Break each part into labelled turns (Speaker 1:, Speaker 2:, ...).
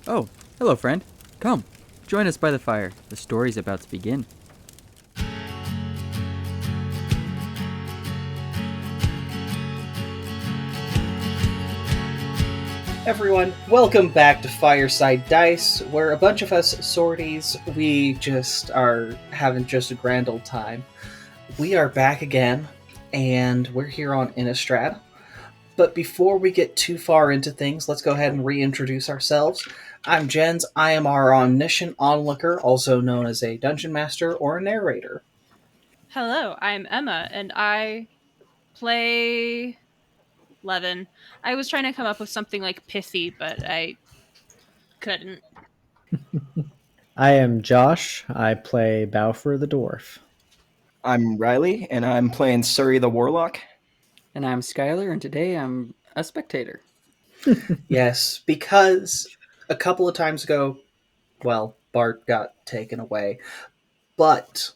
Speaker 1: Oh, hello, friend. Come, join us by the fire. The story's about to begin.
Speaker 2: Everyone, welcome back to Fireside Dice, where a bunch of us sorties, we just are having just a grand old time. We are back again, and we're here on Innistrad. But before we get too far into things, let's go ahead and reintroduce ourselves. I'm Jens. I am our omniscient onlooker, also known as a dungeon master or a narrator.
Speaker 3: Hello, I'm Emma, and I play Leven. I was trying to come up with something like pithy, but I couldn't.
Speaker 4: I am Josh. I play Bafuur the Dwarf.
Speaker 5: I'm Riley, and I'm playing Suri the Warlock.
Speaker 1: And I'm Skylar, and today I'm a spectator.
Speaker 2: Yes, because a couple of times ago, well, Bart got taken away. But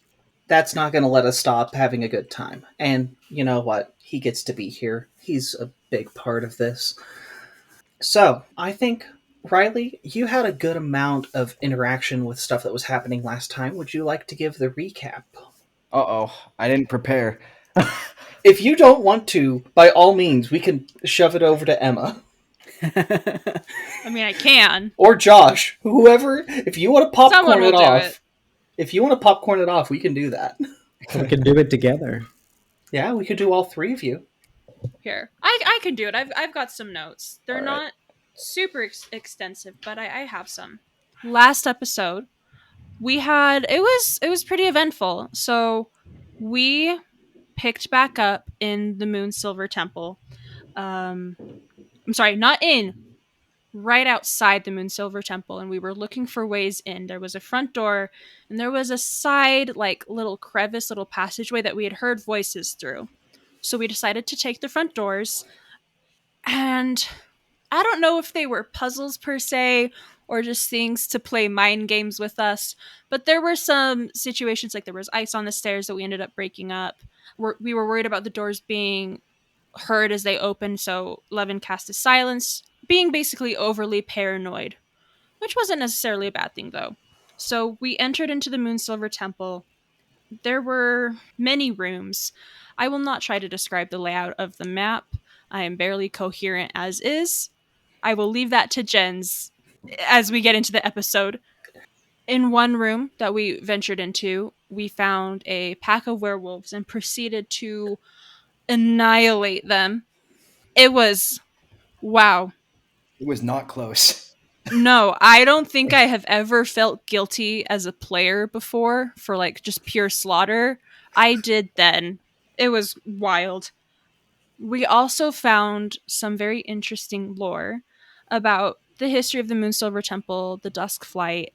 Speaker 2: that's not going to let us stop having a good time. And you know what? He gets to be here. He's a big part of this. So, I think, Riley, you had a good amount of interaction with stuff that was happening last time. Would you like to give the recap?
Speaker 5: Uh-oh, I didn't prepare.
Speaker 2: If you don't want to, by all means, we can shove it over to Emma.
Speaker 3: I mean, I can.
Speaker 2: Or Josh. Whoever. If you want to
Speaker 3: Someone
Speaker 2: popcorn
Speaker 3: will
Speaker 2: it
Speaker 3: do
Speaker 2: off.
Speaker 3: it.
Speaker 2: If you want to popcorn it off, we can do that.
Speaker 4: We can do it together.
Speaker 2: Yeah, we could do all three of you.
Speaker 3: Here, I can do it. I've got some notes. They're
Speaker 2: All right.
Speaker 3: not super extensive, but I have some. Last episode, we had it was pretty eventful. So we picked back up in the Moonsilver Temple. I'm sorry, not in. Right outside the Moonsilver Temple, and we were looking for ways in. There was a front door, and there was a side, like, little crevice, little passageway that we had heard voices through. So we decided to take the front doors, and I don't know if they were puzzles per se, or just things to play mind games with us, but there were some situations, like there was ice on the stairs that we ended up breaking up. We were worried about the doors being heard as they opened, so Levin cast a silence, being basically overly paranoid, which wasn't necessarily a bad thing, though. So we entered into the Moonsilver Temple. There were many rooms. I will not try to describe the layout of the map. I am barely coherent as is. I will leave that to Jens as we get into the episode. In one room that we ventured into, we found a pack of werewolves and proceeded to annihilate them. It was wow.
Speaker 5: It was not close.
Speaker 3: No, I don't think I have ever felt guilty as a player before for like just pure slaughter. I did then. It was wild. We also found some very interesting lore about the history of the Moonsilver Temple, the Dusk Flight,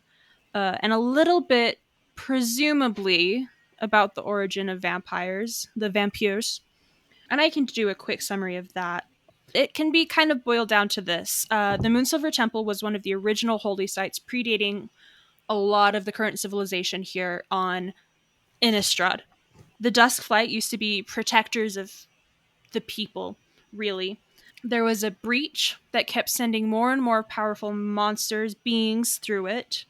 Speaker 3: and a little bit, presumably, about the origin of vampires, the vampires. And I can do a quick summary of that. It can be kind of boiled down to this. The Moonsilver Temple was one of the original holy sites, predating a lot of the current civilization here on Innistrad. The Dusk Flight used to be protectors of the people, really. There was a breach that kept sending more and more powerful monsters, beings through it.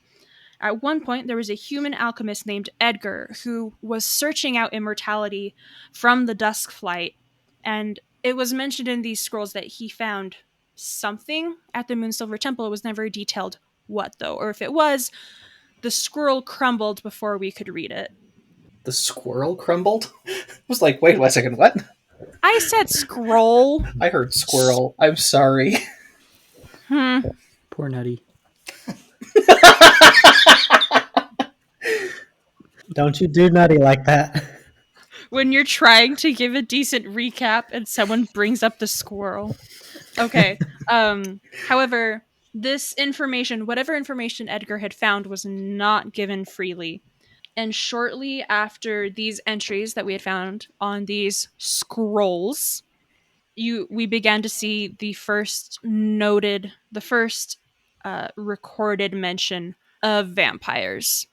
Speaker 3: At one point, there was a human alchemist named Edgar who was searching out immortality from the Dusk Flight, and it was mentioned in these scrolls that he found something at the Moonsilver Temple. It was never detailed what, though, or if it was, the scroll crumbled before we could read it.
Speaker 2: The squirrel crumbled? I was like, wait a second, what?
Speaker 3: I said scroll.
Speaker 2: I heard squirrel. I'm sorry.
Speaker 1: Poor Nutty.
Speaker 4: Don't you do nutty like that.
Speaker 3: When you're trying to give a decent recap and someone brings up the squirrel. Okay. However, this information, whatever information Edgar had found, was not given freely. And shortly after these entries that we had found on these scrolls, we began to see the first recorded mention of vampires.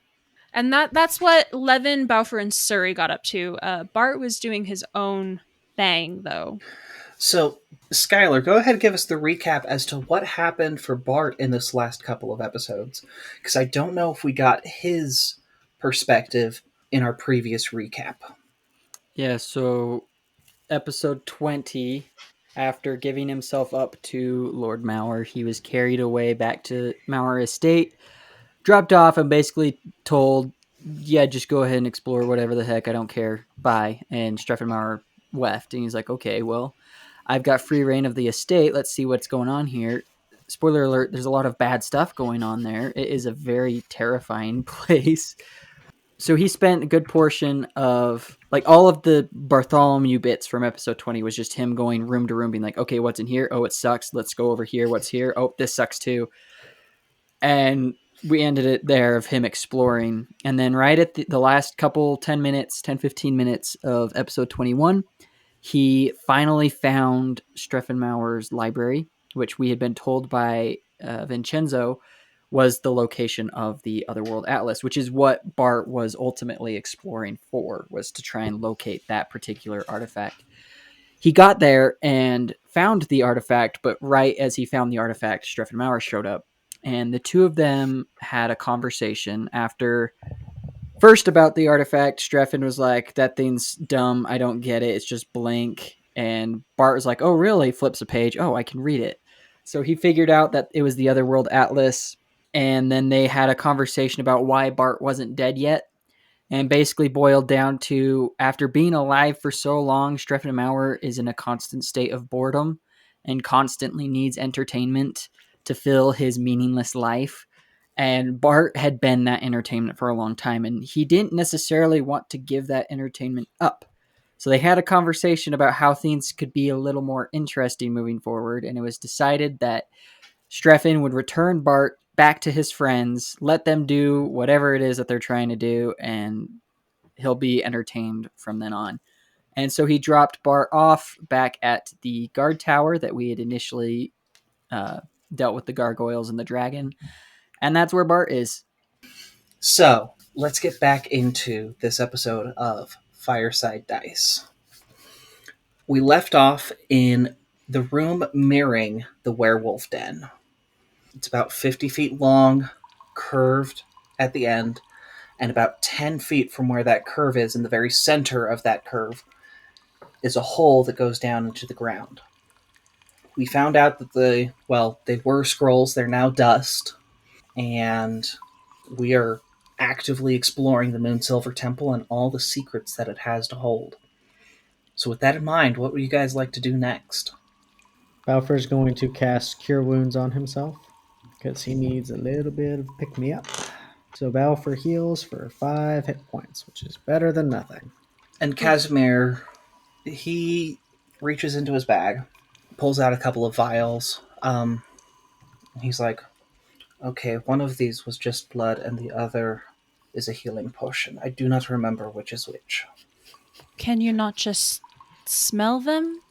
Speaker 3: And that's what Leven, Bafuur, and Suri got up to. Bart was doing his own thing, though.
Speaker 2: So, Skylar, go ahead and give us the recap as to what happened for Bart in this last couple of episodes. Because I don't know if we got his perspective in our previous recap.
Speaker 1: Yeah, so episode 20, after giving himself up to Lord Mauer, he was carried away back to Mauer Estate, dropped off, and basically told, yeah, just go ahead and explore whatever the heck, I don't care, bye. And Streffenmauer left, and he's like, okay, well, I've got free reign of the estate, let's see what's going on here. Spoiler alert, there's a lot of bad stuff going on there. It is a very terrifying place. So he spent a good portion of, like, all of the Bartholomew bits from episode 20 was just him going room to room, being like, okay, what's in here? Oh, it sucks. Let's go over here. What's here? Oh, this sucks too. And we ended it there of him exploring. And then right at the last couple 10, 15 minutes of episode 21, he finally found Streffenmauer's library, which we had been told by Vincenzo was the location of the Otherworld Atlas, which is what Bart was ultimately exploring for, was to try and locate that particular artifact. He got there and found the artifact, but right as he found the artifact, Streffenmauer showed up. And the two of them had a conversation after, first about the artifact. Streffen was like, that thing's dumb. I don't get it. It's just blank. And Bart was like, oh, really? Flips a page. Oh, I can read it. So he figured out that it was the Otherworld Atlas. And then they had a conversation about why Bart wasn't dead yet. And basically boiled down to, after being alive for so long, Streffenmauer is in a constant state of boredom and constantly needs entertainment to fill his meaningless life. And Bart had been that entertainment for a long time, and he didn't necessarily want to give that entertainment up. So they had a conversation about how things could be a little more interesting moving forward, and it was decided that Streffen would return Bart back to his friends, let them do whatever it is that they're trying to do, and he'll be entertained from then on. And so he dropped Bart off back at the guard tower that we had initially dealt with the gargoyles and the dragon. And that's where Bart is.
Speaker 2: So, let's get back into this episode of Fireside Dice. We left off in the room mirroring the werewolf den. It's about 50 feet long, curved at the end, and about 10 feet from where that curve is, in the very center of that curve, is a hole that goes down into the ground. We found out that they were scrolls, they're now dust, and we are actively exploring the Moonsilver Temple and all the secrets that it has to hold. So with that in mind, what would you guys like to do next?
Speaker 4: Bafuur's going to cast Cure Wounds on himself because he needs a little bit of pick-me-up. So Bafuur heals for 5 hit points, which is better than nothing.
Speaker 2: And Casimir, he reaches into his bag, pulls out a couple of vials. He's like, okay, one of these was just blood and the other is a healing potion. I do not remember which is which.
Speaker 3: Can you not just smell them?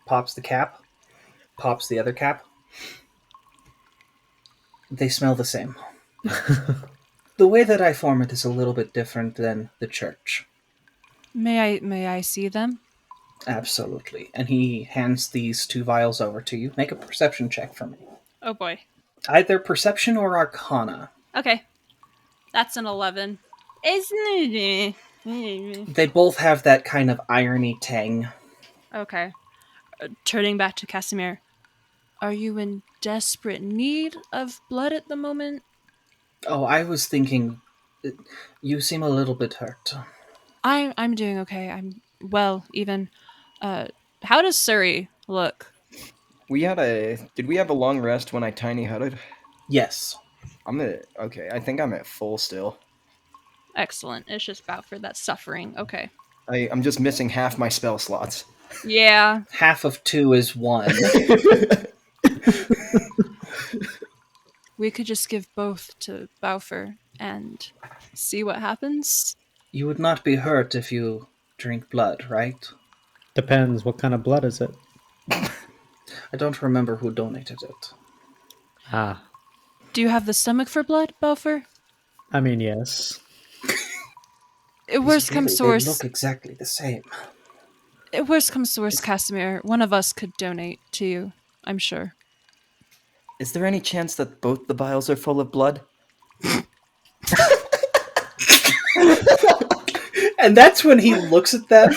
Speaker 2: Pops the cap, pops the other cap. They smell the same. The way that I form it is a little bit different than the church.
Speaker 3: May I see them?
Speaker 2: Absolutely. And he hands these 2 vials over to you. Make a perception check for me.
Speaker 3: Oh boy.
Speaker 2: Either perception or arcana.
Speaker 3: Okay. That's an 11. Isn't it?
Speaker 2: They both have that kind of irony tang.
Speaker 3: Okay. Turning back to Casimir. Are you in desperate need of blood at the moment?
Speaker 2: Oh, I was thinking, you seem a little bit hurt.
Speaker 3: I'm doing okay. I'm well, even. How does Suri look?
Speaker 5: Did we have a long rest when I tiny hutted?
Speaker 2: Yes.
Speaker 5: Okay, I think I'm at full still.
Speaker 3: Excellent. It's just Bafuur that's suffering. Okay.
Speaker 5: I'm just missing half my spell slots.
Speaker 3: Yeah.
Speaker 2: Half of 2 is 1.
Speaker 3: We could just give both to Bafuur and see what happens.
Speaker 2: You would not be hurt if you drink blood, right?
Speaker 4: Depends. What kind of blood is it?
Speaker 2: I don't remember who donated it.
Speaker 4: Ah.
Speaker 3: Do you have the stomach for blood, Bafuur?
Speaker 4: I mean, yes.
Speaker 3: Worst comes to
Speaker 2: They
Speaker 3: worst.
Speaker 2: look exactly the same.
Speaker 3: Worst comes to worst, Casimir, one of us could donate to you, I'm sure.
Speaker 5: Is there any chance that both the vials are full of blood?
Speaker 2: And that's when he looks at them.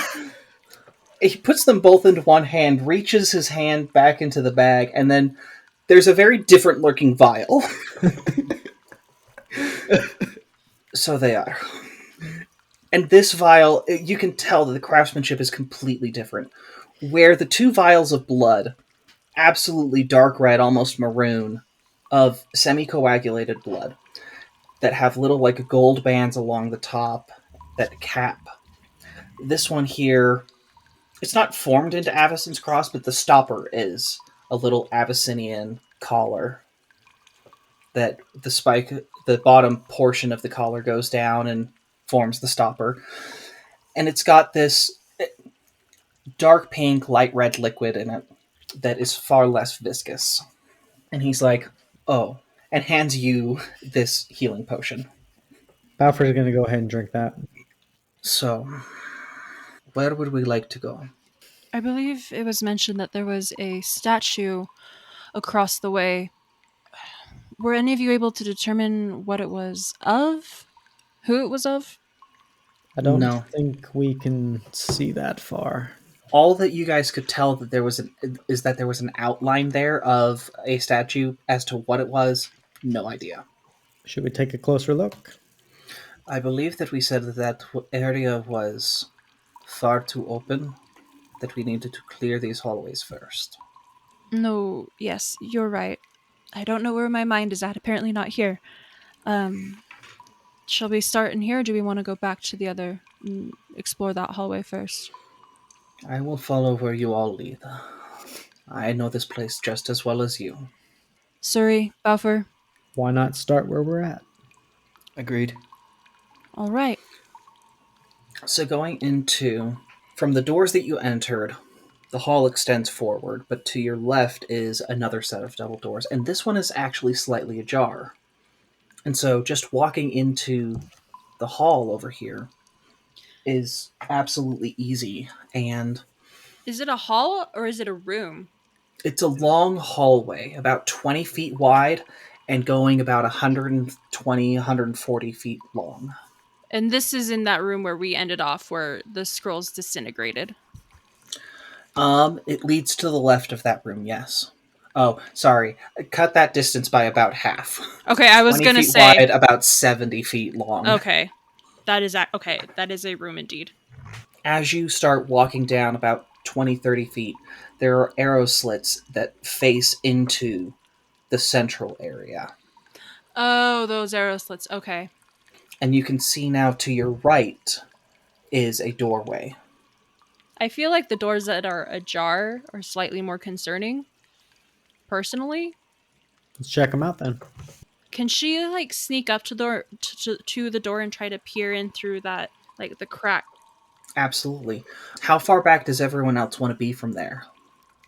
Speaker 2: He puts them both into one hand, reaches his hand back into the bag, and then there's a very different looking vial. So they are. And this vial, you can tell that the craftsmanship is completely different. Where the two vials of blood, absolutely dark red, almost maroon, of semi-coagulated blood, that have little like gold bands along the top that cap. This one here, it's not formed into Avacyn's cross, but the stopper is a little Abyssinian collar that the spike, the bottom portion of the collar goes down and forms the stopper. And it's got this dark pink, light red liquid in it that is far less viscous. And he's like, oh, and hands you this healing potion.
Speaker 4: Bafuur's going to go ahead and drink that.
Speaker 2: So, where would we like to go?
Speaker 3: I believe it was mentioned that there was a statue across the way. Were any of you able to determine what it was of? Who it was of?
Speaker 4: I don't
Speaker 2: No.
Speaker 4: think we can see that far.
Speaker 2: All that you guys could tell that there was an outline there of a statue. As to what it was, no idea.
Speaker 4: Should we take a closer look?
Speaker 2: I believe that we said that area was far too open, that we needed to clear these hallways first.
Speaker 3: No, yes, you're right. I don't know where my mind is at. Apparently not here. Shall we start in here, or do we want to go back to the other, explore that hallway first?
Speaker 2: I will follow where you all lead. I know this place just as well as you.
Speaker 3: Suri, Bafuur.
Speaker 4: Why not start where we're at?
Speaker 5: Agreed.
Speaker 3: All right.
Speaker 2: So going into, from the doors that you entered, the hall extends forward, but to your left is another set of double doors, and this one is actually slightly ajar. And so just walking into the hall over here is absolutely easy, and
Speaker 3: Is it a hall or is it a room?
Speaker 2: it's a long hallway, about 20 feet wide and going about 120, 140 feet long.
Speaker 3: And this is in that room where we ended off, where the scrolls disintegrated.
Speaker 2: It leads to the left of that room, yes. Oh, sorry. Cut that distance by about half.
Speaker 3: Okay, I was
Speaker 2: 20
Speaker 3: gonna
Speaker 2: feet
Speaker 3: say.
Speaker 2: wide, about 70 feet long.
Speaker 3: Okay, that is okay. That is a room indeed.
Speaker 2: As you start walking down about 20, 30 feet, there are arrow slits that face into the central area.
Speaker 3: Oh, those arrow slits. Okay.
Speaker 2: And you can see now to your right is a doorway.
Speaker 3: I feel like the doors that are ajar are slightly more concerning. Personally,
Speaker 4: Let's check them out then.
Speaker 3: can she like sneak up to the door and try to peer in through that, like the crack?
Speaker 2: Absolutely. How far back does everyone else want to be from there?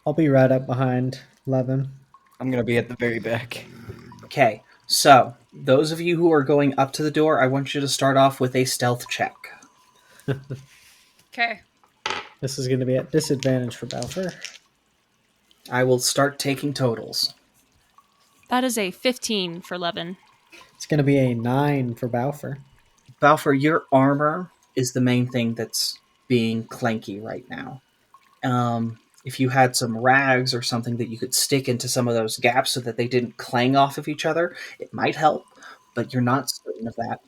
Speaker 4: I'll be right up behind Leven.
Speaker 5: I'm going to be at the very back.
Speaker 2: Okay, so those of you who are going up to the door, I want you to start off with a stealth check.
Speaker 3: Okay.
Speaker 4: This is going to be at disadvantage for Bafuur.
Speaker 2: I will start taking totals.
Speaker 3: That is a 15 for Leven.
Speaker 4: It's going to be a 9 for Bafuur.
Speaker 2: Bafuur, your armor is the main thing that's being clanky right now. If you had some rags or something that you could stick into some of those gaps so that they didn't clang off of each other, it might help, but you're not certain of that.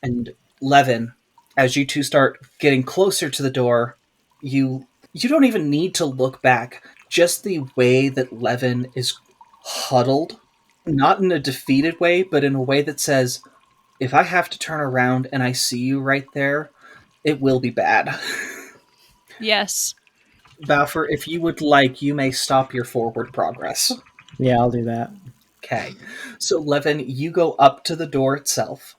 Speaker 2: And Leven, as you two start getting closer to the door, you don't even need to look back. Just the way that Leven is huddled, not in a defeated way, but in a way that says, if I have to turn around and I see you right there, it will be bad.
Speaker 3: Yes.
Speaker 2: Bafuur, if you would like, you may stop your forward progress.
Speaker 4: Yeah, I'll do that.
Speaker 2: Okay. So, Leven, you go up to the door itself.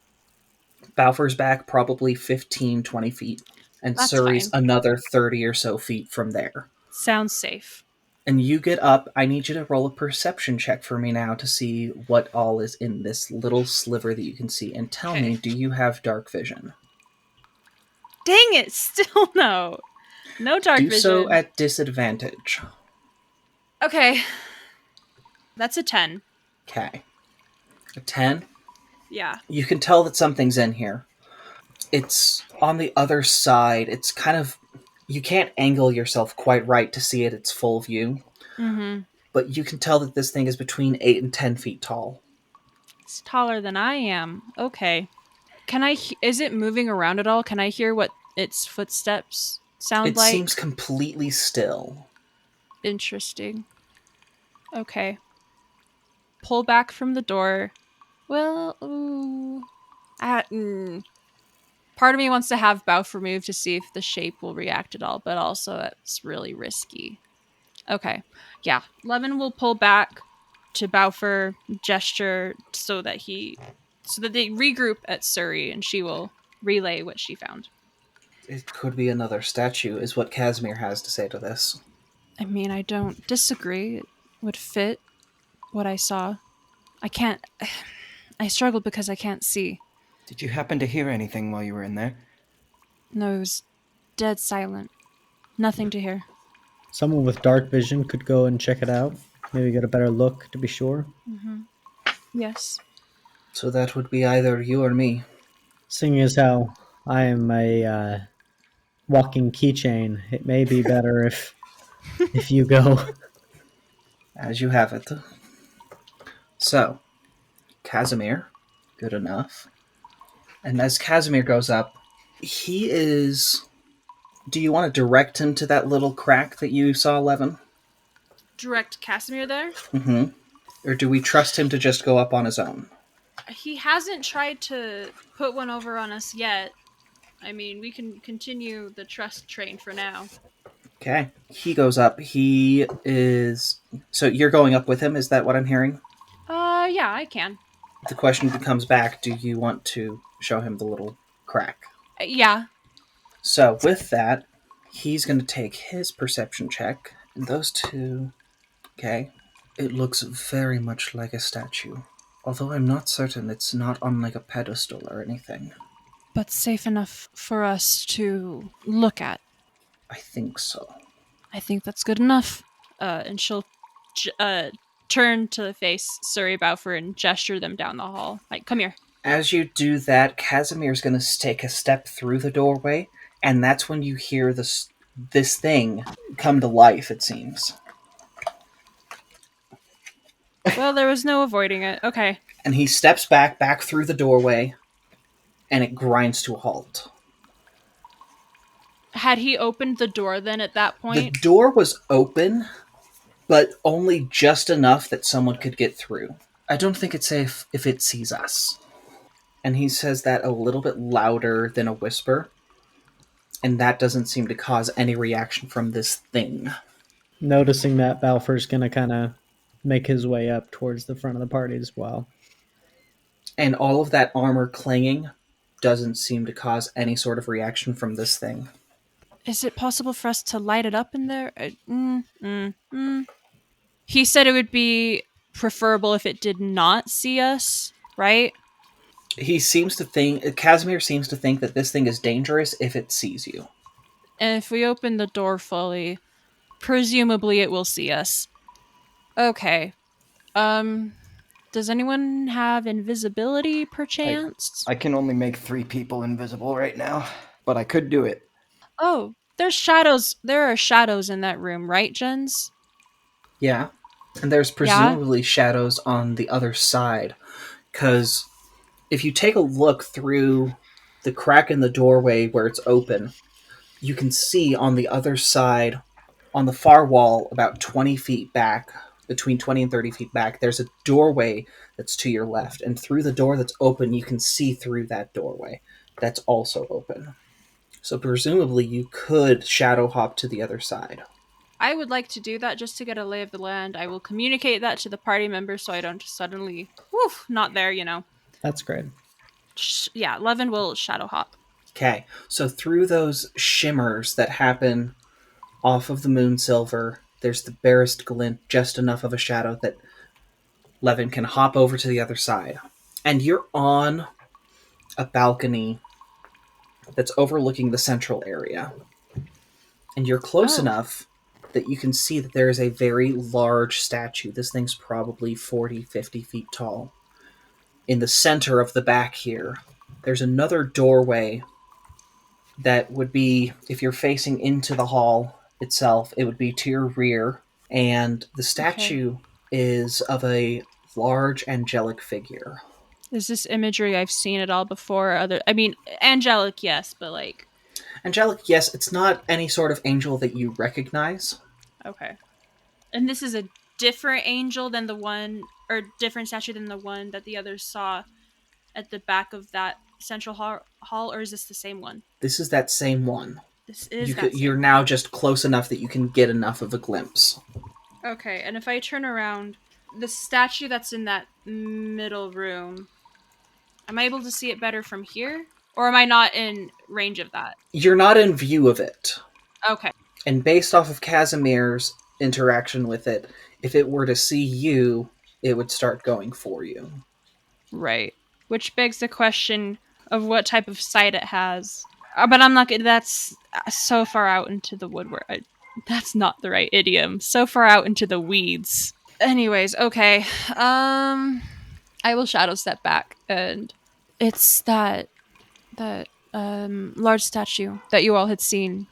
Speaker 2: Bafuur's back probably 15, 20 feet. And
Speaker 3: That's
Speaker 2: Suri's
Speaker 3: fine.
Speaker 2: another 30 or so feet from there.
Speaker 3: Sounds safe.
Speaker 2: And you get up. I need you to roll a perception check for me now to see what all is in this little sliver that you can see. And tell me, do you have dark vision?
Speaker 3: Dang it! Still no. No dark
Speaker 2: Do
Speaker 3: vision.
Speaker 2: so at disadvantage.
Speaker 3: Okay. That's a 10.
Speaker 2: Okay. A 10?
Speaker 3: Yeah.
Speaker 2: You can tell that something's in here. It's on the other side. It's kind of... You can't angle yourself quite right to see it its full view.
Speaker 3: Mm-hmm.
Speaker 2: But you can tell that this thing is between 8 and 10 feet tall.
Speaker 3: It's taller than I am. Okay. Is it moving around at all? Can I hear what its footsteps sound
Speaker 2: It
Speaker 3: like?
Speaker 2: seems completely still.
Speaker 3: Interesting. Okay. Pull back from the door. Well, ooh. Part of me wants to have Bafuur move to see if the shape will react at all, but also it's really risky. Okay. Yeah. Levin will pull back to Bafuur, gesture so that they regroup at Suri, and she will relay what she found.
Speaker 2: It could be another statue, is what Casimir has to say to this.
Speaker 3: I mean, I don't disagree. It would fit what I saw. I can't. I struggled because I can't see.
Speaker 5: Did you happen to hear anything while you were in there?
Speaker 3: No, it was dead silent. Nothing to hear.
Speaker 4: Someone with dark vision could go and check it out. Maybe get a better look to be sure.
Speaker 3: Mm-hmm. Yes.
Speaker 2: So that would be either you or me.
Speaker 4: Seeing as how I am a walking keychain, it may be better if you go.
Speaker 2: As you have it. So, Casimir, good enough. And as Casimir goes up, he is... Do you want to direct him to that little crack that you saw, Levin?
Speaker 3: Direct Casimir there?
Speaker 2: Mm-hmm. Or do we trust him to just go up on his own?
Speaker 3: He hasn't tried to put one over on us yet. I mean, we can continue the trust train for now.
Speaker 2: Okay. He goes up. He is... So you're going up with him? Is that what I'm hearing?
Speaker 3: Yeah, I can.
Speaker 2: The question comes back, do you want to show him the little crack?
Speaker 3: Yeah.
Speaker 2: So with that, he's going to take his perception check. And those two... Okay. It looks very much like a statue. Although I'm not certain it's not on like a pedestal or anything.
Speaker 3: But safe enough for us to look at.
Speaker 2: I think so.
Speaker 3: I think that's good enough. And she'll turn to face Suri Bafuur and gesture them down the hall. Like, come here.
Speaker 2: As you do that, Casimir's going to take a step through the doorway, and that's when you hear this thing come to life, it seems.
Speaker 3: Well, there was no avoiding it. Okay.
Speaker 2: And he steps back through the doorway, and it grinds to a halt.
Speaker 3: Had he opened the door then at that point?
Speaker 2: The door was open, but only just enough that someone could get through. I don't think it's safe if it sees us. And he says that a little bit louder than a whisper, and that doesn't seem to cause any reaction from this thing.
Speaker 4: Noticing that, Balfour's going to kind of make his way up towards the front of the party as well.
Speaker 2: And all of that armor clanging doesn't seem to cause any sort of reaction from this thing.
Speaker 3: Is it possible for us to light it up in there? He said it would be preferable if it did not see us, right?
Speaker 2: Casimir seems to think that this thing is dangerous if it sees you.
Speaker 3: And if we open the door fully, presumably it will see us. Okay. Does anyone have invisibility perchance?
Speaker 5: I can only make 3 people invisible right now, but I could do it.
Speaker 3: Oh, there's shadows. There are shadows in that room, right, Jens?
Speaker 2: Yeah. And there's presumably shadows on the other side. Because if you take a look through the crack in the doorway where it's open, you can see on the other side, on the far wall, about 20 feet back, between 20 and 30 feet back, there's a doorway that's to your left. And through the door that's open, you can see through that doorway that's also open. So presumably you could shadow hop to the other side.
Speaker 3: I would like to do that just to get a lay of the land. I will communicate that to the party members so I don't suddenly, not there, you know.
Speaker 4: That's great.
Speaker 3: Yeah, Levin will shadow hop.
Speaker 2: Okay, so through those shimmers that happen off of the Moonsilver, there's the barest glint, just enough of a shadow that Levin can hop over to the other side. And you're on a balcony that's overlooking the central area. And you're close
Speaker 3: Oh.
Speaker 2: enough that you can see that there is a very large statue. This thing's probably 40, 50 feet tall. In the center of the back here, there's another doorway that would be, if you're facing into the hall itself, it would be to your rear. And the statue is of a large angelic figure.
Speaker 3: Is this imagery I've seen it all before? I mean, angelic, yes, but like,
Speaker 2: Angelic, yes, it's not any sort of angel that you recognize.
Speaker 3: okay. And this is a different angel than the one, or different statue than the one that the others saw at the back of that central hall, or is this the same one?
Speaker 2: This is that same one.
Speaker 3: This is
Speaker 2: You're now just close enough that you can get enough of a glimpse.
Speaker 3: Okay, and if I turn around, the statue that's in that middle room, am I able to see it better from here? Or am I not in range of that?
Speaker 2: You're not in view of it.
Speaker 3: Okay.
Speaker 2: And based off of Casimir's interaction with it, if it were to see you, it would start going for you.
Speaker 3: Right. Which begs the question of what type of sight it has. But I'm not. That's so far out into the woodwork. That's not the right idiom. So far out into the weeds. Anyways, okay. I will shadow step back, and it's that large statue that you all had seen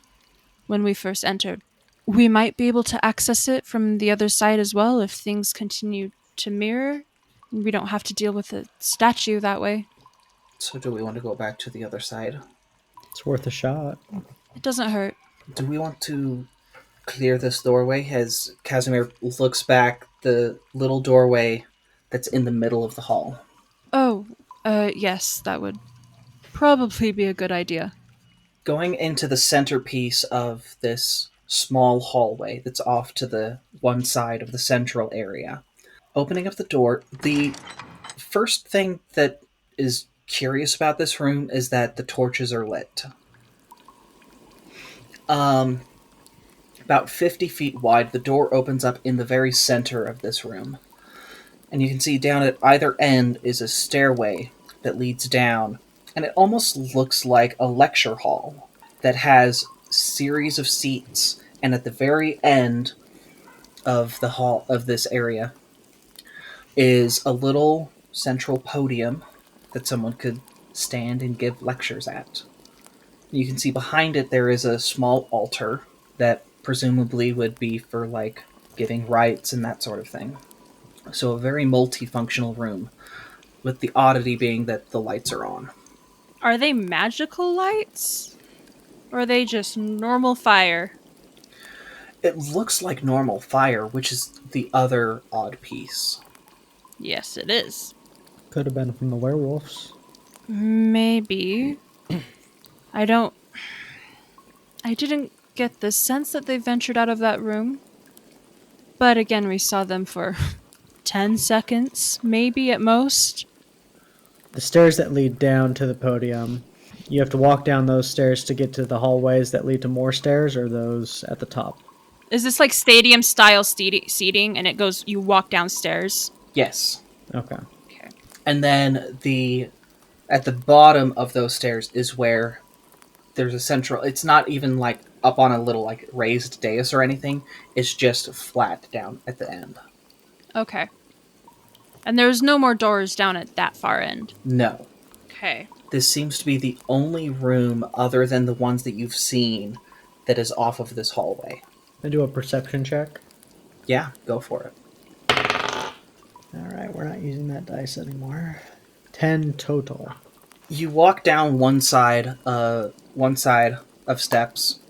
Speaker 3: when we first entered. We might be able to access it from the other side as well if things continue to mirror. We don't have to deal with the statue that way.
Speaker 2: So do we want to go back to the other side?
Speaker 4: It's worth a shot.
Speaker 3: It doesn't hurt.
Speaker 2: Do we want to clear this doorway? As Casimir looks back, the little doorway that's in the middle of the hall.
Speaker 3: Oh, yes, that would probably be a good idea.
Speaker 2: Going into the centerpiece of this small hallway that's off to the one side of the central area. Opening up the door, the first thing that is curious about this room is that the torches are lit. About 50 feet wide, the door opens up in the very center of this room. And you can see down at either end is a stairway that leads down, and it almost looks like a lecture hall that has a series of seats, and at the very end of the hall of this area is a little central podium that someone could stand and give lectures at. You can see behind it there is a small altar that presumably would be for, like, giving rites and that sort of thing. So a very multifunctional room, with the oddity being that the lights are on.
Speaker 3: Are they magical lights? Or are they just normal fire?
Speaker 2: It looks like normal fire, which is the other odd piece.
Speaker 3: Yes, it is.
Speaker 4: Could have been from the werewolves.
Speaker 3: Maybe. I didn't get the sense that they ventured out of that room. But again, we saw them for 10 seconds, maybe at most.
Speaker 4: The stairs that lead down to the podium, you have to walk down those stairs to get to the hallways that lead to more stairs, or those at the top?
Speaker 3: Is this like stadium style seating and it goes, you walk downstairs?
Speaker 2: Yes.
Speaker 4: Okay.
Speaker 2: And then at the bottom of those stairs is where there's a central, it's not even like up on a little like raised dais or anything, it's just flat down at the end.
Speaker 3: Okay. And there's no more doors down at that far end?
Speaker 2: No.
Speaker 3: Okay.
Speaker 2: This seems to be the only room other than the ones that you've seen that is off of this hallway.
Speaker 4: I do a perception check.
Speaker 2: Yeah, go for it.
Speaker 4: Alright, we're not using that dice anymore. 10 total.
Speaker 2: You walk down one side of steps,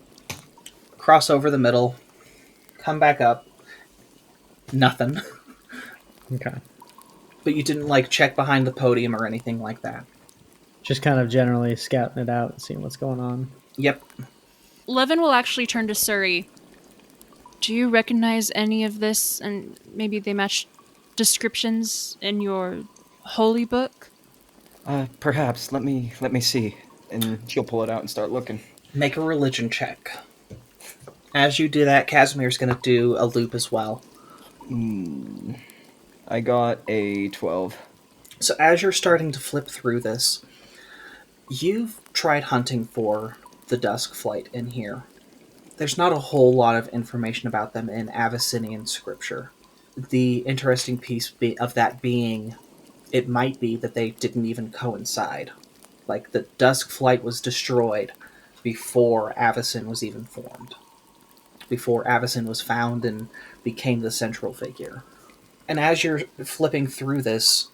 Speaker 2: cross over the middle, come back up. Nothing.
Speaker 4: Okay.
Speaker 2: But you didn't like check behind the podium or anything like that.
Speaker 4: Just kind of generally scouting it out and seeing what's going on.
Speaker 2: Yep.
Speaker 3: Leven will actually turn to Suri. Do you recognize any of this? And maybe they match descriptions in your holy book?
Speaker 5: Perhaps. Let me see. And she'll pull it out and start looking.
Speaker 2: Make a religion check. As you do that, Casimir's going to do a loop as well.
Speaker 5: I got a 12.
Speaker 2: So as you're starting to flip through this, you've tried hunting for the dusk flight in here. there's not a whole lot of information about them in Abyssinian scripture. The interesting piece of that being, it might be that they didn't even coincide. Like, the Dusk Flight was destroyed before Avicen was even formed. Before Avicen was found and became the central figure. And as you're flipping through this,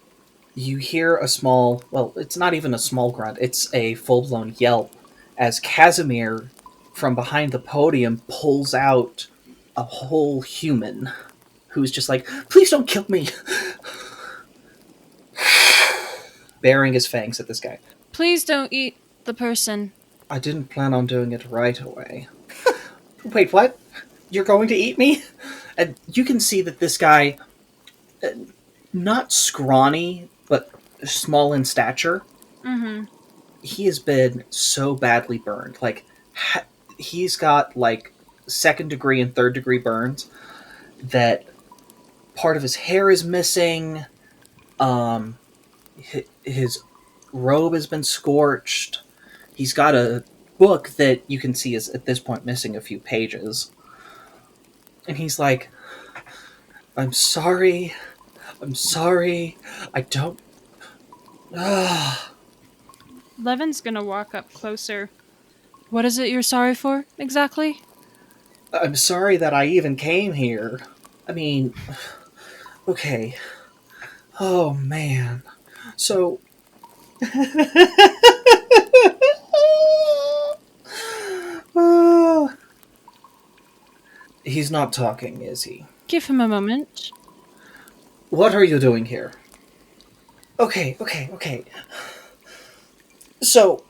Speaker 2: you hear a small, well, it's not even a small grunt, it's a full-blown yelp as Casimir, from behind the podium, pulls out a whole human who's just like, please don't kill me, baring his fangs at this guy.
Speaker 3: Please don't eat the person.
Speaker 2: I didn't plan on doing it right away. Wait, what? You're going to eat me? And you can see that this guy, not scrawny, but small in stature,
Speaker 3: Mm-hmm.
Speaker 2: he has been so badly burned. Like, he's got, like, 2nd degree and 3rd degree burns that part of his hair is missing. His robe has been scorched. He's got a book that you can see is, at this point, missing a few pages. And he's like, I'm sorry. I don't...
Speaker 3: Levin's gonna walk up closer. What is it you're sorry for, exactly?
Speaker 2: I'm sorry that I even came here. I mean... Okay. Oh, man. So... He's not talking, is he?
Speaker 3: Give him a moment.
Speaker 2: What are you doing here? Okay. So,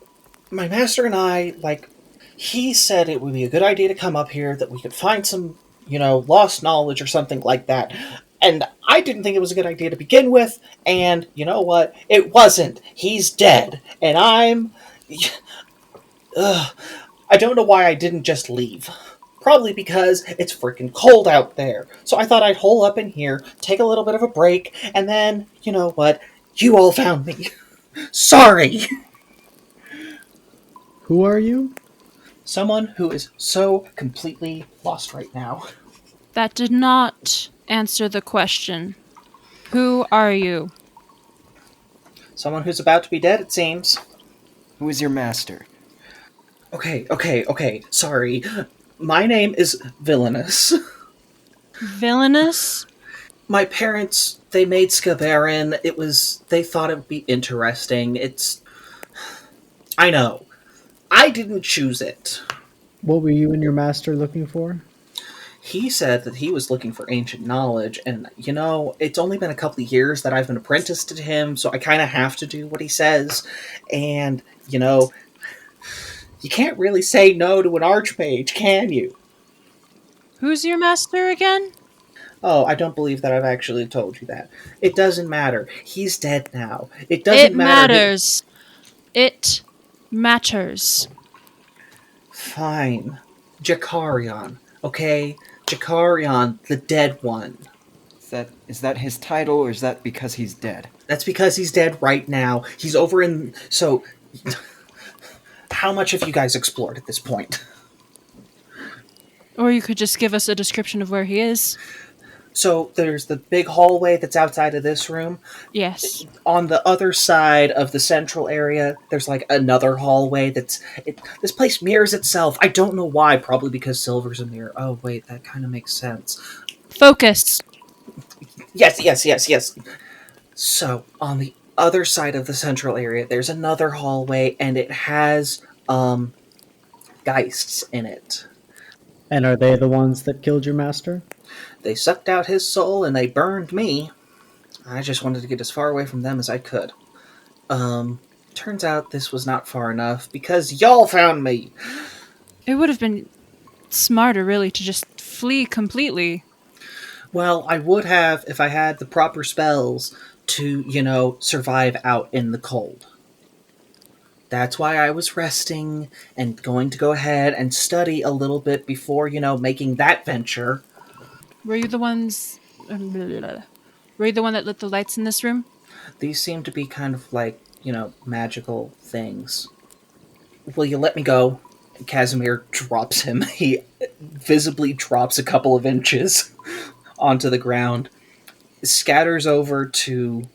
Speaker 2: my master and I, like, he said it would be a good idea to come up here, that we could find some, lost knowledge or something like that. And I didn't think it was a good idea to begin with, and you know what? It wasn't. He's dead. And I'm... I don't know why I didn't just leave. Probably because it's freaking cold out there. So I thought I'd hole up in here, take a little bit of a break, and then, you know what? You all found me. Sorry!
Speaker 4: Who are you?
Speaker 2: Someone who is so completely lost right now.
Speaker 3: That did not answer the question. Who are you?
Speaker 2: Someone who's about to be dead, it seems.
Speaker 5: Who is your master?
Speaker 2: Okay. Sorry. My name is Villainous.
Speaker 3: Villainous?
Speaker 2: My parents, they made Scabarin. They thought it would be interesting. I know. I didn't choose it.
Speaker 4: What were you and your master looking for?
Speaker 2: He said that he was looking for ancient knowledge, and, it's only been a couple of years that I've been apprenticed to him, so I kind of have to do what he says. And, you can't really say no to an archmage, can you?
Speaker 3: Who's your master again?
Speaker 2: Oh, I don't believe that I've actually told you that. It doesn't matter. He's dead now. It doesn't matter.
Speaker 3: Matters. It matters.
Speaker 2: Fine. Jakarion, okay? Jakarion, the dead one.
Speaker 5: Is that his title, or is that because he's dead?
Speaker 2: That's because he's dead right now. He's over in... So... How much have you guys explored at this point?
Speaker 3: Or you could just give us a description of where he is.
Speaker 2: So there's the big hallway that's outside of this room.
Speaker 3: Yes.
Speaker 2: On the other side of the central area, there's like another hallway this place mirrors itself. I don't know why. Probably because silver's a mirror. Oh, wait, that kind of makes sense.
Speaker 3: Focus.
Speaker 2: Yes. So, on the other side of the central area, there's another hallway, and it has, Geists in it.
Speaker 4: And are they the ones that killed your master?
Speaker 2: They sucked out his soul, and they burned me. I just wanted to get as far away from them as I could. Turns out this was not far enough, because y'all found me!
Speaker 3: It would have been smarter, really, to just flee completely.
Speaker 2: Well, I would have if I had the proper spells to, survive out in the cold. That's why I was resting and going to go ahead and study a little bit before, making that venture.
Speaker 3: Were you the ones... Were you the one that lit the lights in this room?
Speaker 2: These seem to be kind of like, magical things. Will you let me go? Casimir drops him. He visibly drops a couple of inches onto the ground, scatters over to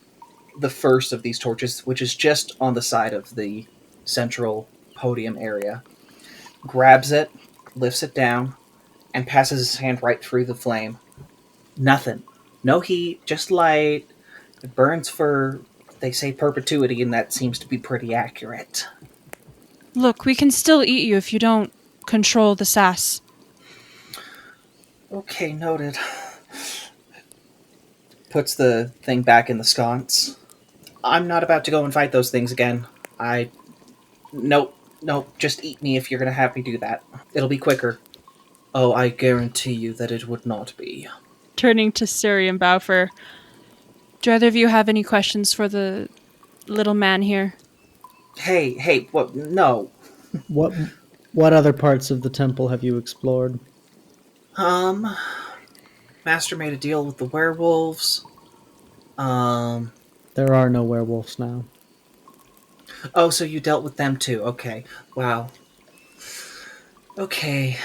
Speaker 2: the first of these torches, which is just on the side of the central podium area, grabs it, lifts it down, and passes his hand right through the flame. Nothing. No heat, just light. It burns for, they say, perpetuity, and that seems to be pretty accurate.
Speaker 3: Look, we can still eat you if you don't control the sass.
Speaker 2: Okay, noted. Puts the thing back in the sconce. I'm not about to go and fight those things again. Nope, just eat me if you're gonna have me do that. It'll be quicker. Oh, I guarantee you that it would not be.
Speaker 3: Turning to Suri and Bafuur, do either of you have any questions for the little man here?
Speaker 2: Hey, what? No.
Speaker 4: What other parts of the temple have you explored?
Speaker 2: Master made a deal with the werewolves.
Speaker 4: There are no werewolves now.
Speaker 2: Oh, so you dealt with them too. Okay. Wow. Okay.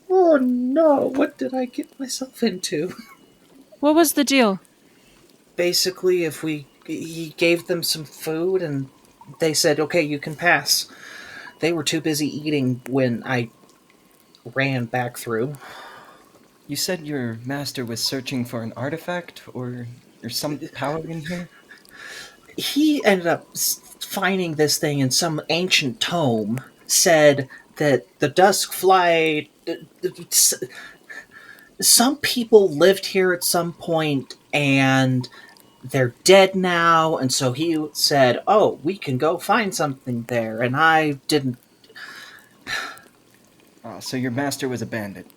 Speaker 2: Oh no, what did I get myself into?
Speaker 3: What was the deal?
Speaker 2: Basically, he gave them some food and they said, okay, you can pass. They were too busy eating when I ran back through.
Speaker 5: You said your master was searching for an artifact or some power in here?
Speaker 2: He ended up finding this thing in some ancient tome, said that the Dusk Flight, some people lived here at some point and they're dead now, and so he said, oh, we can go find something there, and I didn't.
Speaker 5: So your master was a bandit.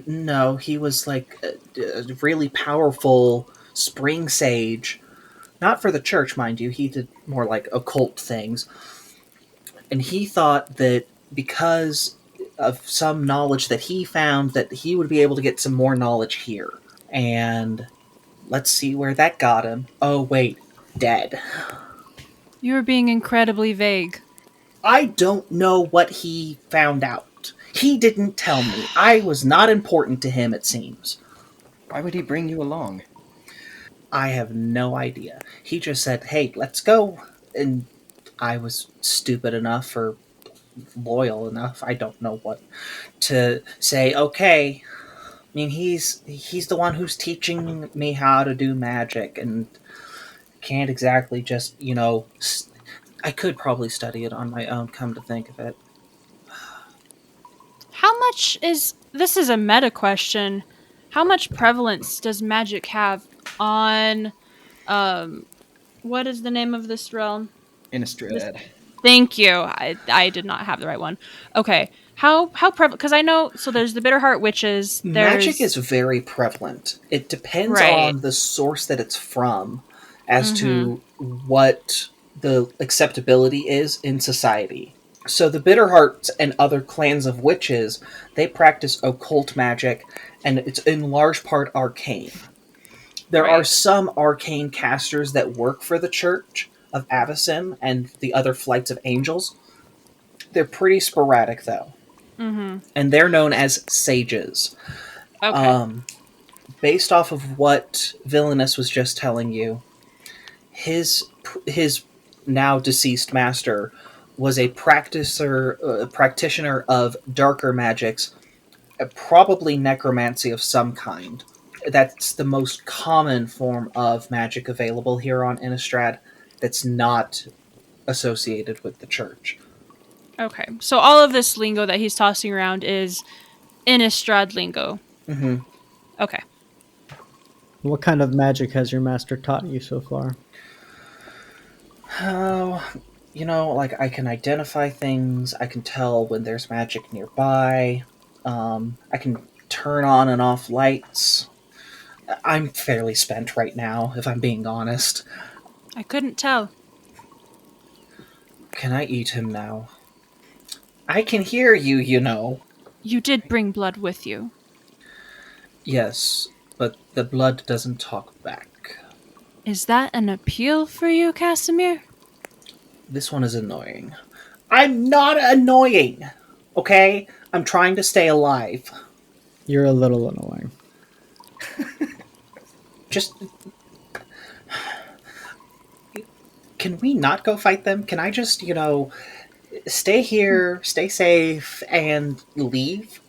Speaker 2: No, he was like a really powerful spring sage. Not for the church, mind you. He did more like occult things. And he thought that because of some knowledge that he found, that he would be able to get some more knowledge here. And let's see where that got him. Oh, wait, dead.
Speaker 3: You were being incredibly vague.
Speaker 2: I don't know what he found out. He didn't tell me. I was not important to him, it seems.
Speaker 5: Why would he bring you along?
Speaker 2: I have no idea. He just said, hey, let's go. And I was stupid enough or loyal enough, I don't know what, to say, okay. I mean, he's the one who's teaching me how to do magic, and can't exactly just, I could probably study it on my own, come to think of it.
Speaker 3: How much is... This is a meta question. How much prevalence does magic have on... what is the name of this realm?
Speaker 5: Innistrad.
Speaker 3: Thank you. I did not have the right one. Okay. How prevalent? Because I know... So there's the Bitterheart Witches.
Speaker 2: Magic is very prevalent. It depends on the source that it's from as to what the acceptability is in society. So the Bitterhearts and other clans of witches, they practice occult magic, and it's in large part arcane. There are some arcane casters that work for the Church of Avacyn and the other flights of angels. They're pretty sporadic, though. And they're known as sages.
Speaker 3: Okay.
Speaker 2: Based off of what Villainous was just telling you, his now deceased master was a practitioner of darker magics, probably necromancy of some kind. That's the most common form of magic available here on Innistrad that's not associated with the church.
Speaker 3: Okay. So all of this lingo that he's tossing around is Innistrad lingo.
Speaker 2: Mm-hmm.
Speaker 3: Okay.
Speaker 4: What kind of magic has your master taught you so far?
Speaker 2: Oh, like I can identify things. I can tell when there's magic nearby. I can turn on and off lights. I'm fairly spent right now, if I'm being honest.
Speaker 3: I couldn't tell.
Speaker 2: Can I eat him now? I can hear you,
Speaker 3: You did bring blood with you.
Speaker 2: Yes, but the blood doesn't talk back.
Speaker 3: Is that an appeal for you, Casimir?
Speaker 2: This one is annoying. I'm not annoying, okay? I'm trying to stay alive.
Speaker 4: You're a little annoying.
Speaker 2: Just. Can we not go fight them? Can I just, stay here, stay safe, and leave?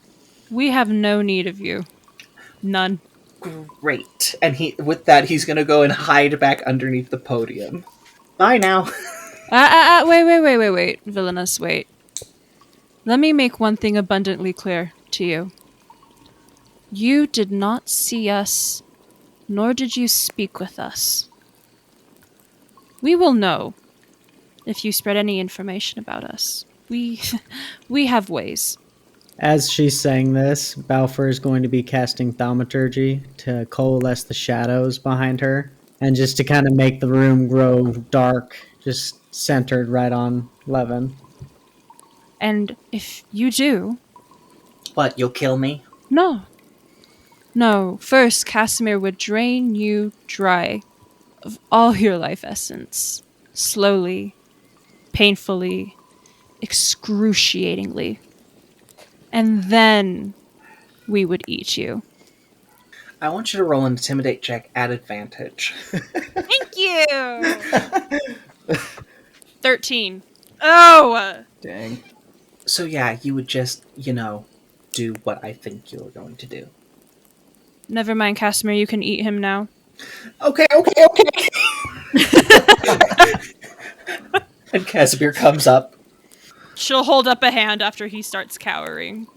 Speaker 3: We have no need of you. None.
Speaker 2: Great. And with that, he's gonna go and hide back underneath the podium. Bye now.
Speaker 3: Wait, villainous, wait. Let me make one thing abundantly clear to you. You did not see us, nor did you speak with us. We will know if you spread any information about us. We have ways.
Speaker 4: As she's saying this, Bafuur is going to be casting thaumaturgy to coalesce the shadows behind her and just to kind of make the room grow dark, just centered right on Levin.
Speaker 3: And if you do...
Speaker 2: What, you'll kill me?
Speaker 3: No. No, first Casimir would drain you dry of all your life essence. Slowly, painfully, excruciatingly. And then we would eat you.
Speaker 2: I want you to roll an intimidate check at advantage.
Speaker 3: Thank you! 13. Oh!
Speaker 5: Dang.
Speaker 2: So yeah, you would just, do what I think you're going to do.
Speaker 3: Never mind, Casimir, you can eat him now.
Speaker 2: Okay. And Casimir comes up.
Speaker 3: She'll hold up a hand after he starts cowering.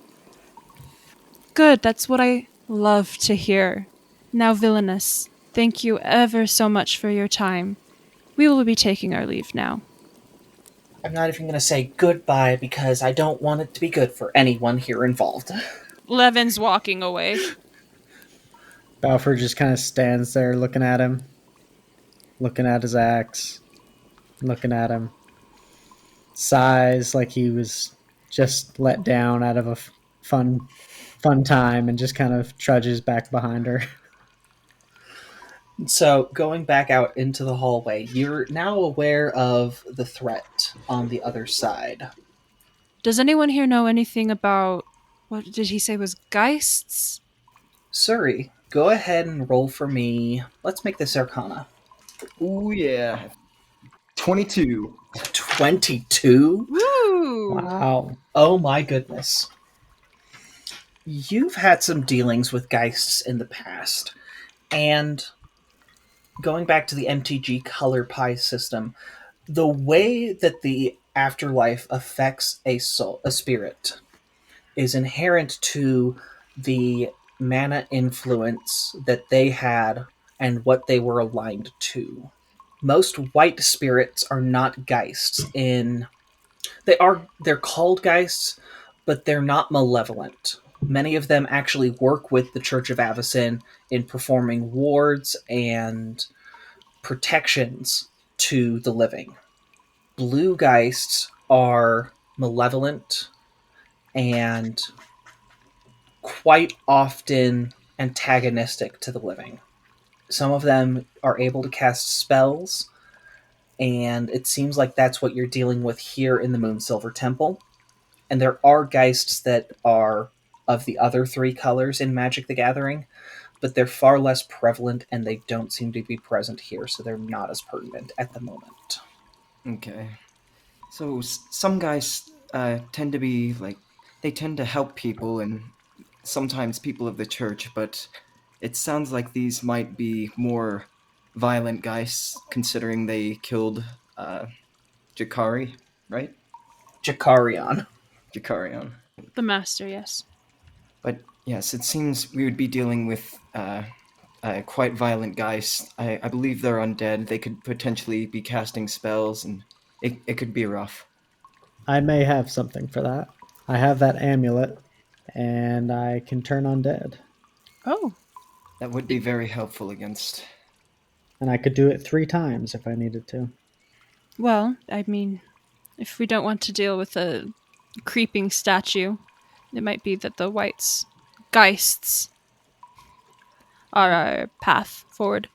Speaker 3: Good, that's what I love to hear. Now, villainous, thank you ever so much for your time. We will be taking our leave now.
Speaker 2: I'm not even going to say goodbye because I don't want it to be good for anyone here involved.
Speaker 3: Levin's walking away.
Speaker 4: Bafuur just kind of stands there looking at him, looking at his axe, looking at him. Sighs like he was just let down out of a fun time and just kind of trudges back behind her.
Speaker 2: So, going back out into the hallway, you're now aware of the threat on the other side.
Speaker 3: Does anyone here know anything about... What did he say was Geists?
Speaker 2: Suri, go ahead and roll for me. Let's make this Arcana.
Speaker 5: Ooh, yeah. 22.
Speaker 2: 22?
Speaker 3: Woo!
Speaker 4: Wow.
Speaker 2: Oh my goodness. You've had some dealings with Geists in the past, and going back to the MTG color pie system, the way that the afterlife affects a spirit, is inherent to the mana influence that they had and what they were aligned to. Most white spirits are not Geists they're called Geists, but they're not malevolent. Many of them actually work with the Church of Avacyn in performing wards and protections to the living. Blue Geists are malevolent and quite often antagonistic to the living. Some of them are able to cast spells, and it seems like that's what you're dealing with here in the Moonsilver Temple. And there are Geists that are of the other three colors in Magic the Gathering, but they're far less prevalent and they don't seem to be present here, so they're not as pertinent at the moment.
Speaker 5: Okay. So some guys tend to be they tend to help people and sometimes people of the church, but it sounds like these might be more violent guys considering they killed Jakari, right?
Speaker 2: Jakarion.
Speaker 5: Jakarion.
Speaker 3: The master, yes.
Speaker 5: But yes, it seems we would be dealing with quite violent guys. I believe they're undead. They could potentially be casting spells, and it could be rough.
Speaker 4: I may have something for that. I have that amulet, and I can turn undead.
Speaker 3: Oh.
Speaker 5: That would be very helpful against...
Speaker 4: And I could do it 3 times if I needed to.
Speaker 3: Well, I mean, if we don't want to deal with a creeping statue, it might be that the whites, Geists, are our path forward.